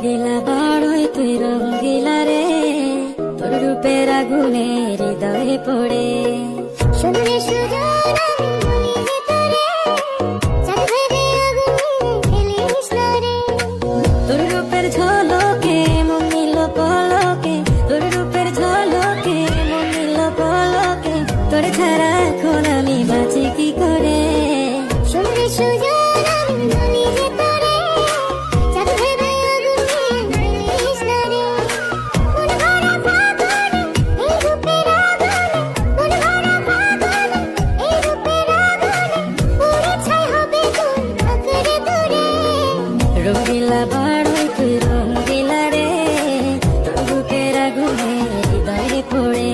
রঙ্গিলা বাড়ই তুই রঙ্গিলা রে, তোর রূপের আগুনে হৃদয়ে পড়ে। শুনলে সুজন আমি বলি যে তোরে, চাঁদ ভেবে আগুনে ফেলিস না রে। তোর রূপের ঝলকে মন নিল পলকে, তোর রূপের ঝলকে মন নিল পলকে, তোর ছাড়া এখন আমি বাঁচি কি করে। শুনলে সুজন আমি বলি যে তোরে, চাঁদ ভেবে আগুনে ফেলিস না রে। মন ভরা ফাগুনে এই রূপের আগুনে, মন ভরা ফাগুনে এই রূপের আগুনে, পুড়ে ছাই হবে তোর আঁকড়ে ধরে। রঙ্গিলা বাড়ই তুই রঙ্গিলা রে, তোর রূপের আগুনে হৃদয়ে পড়ে।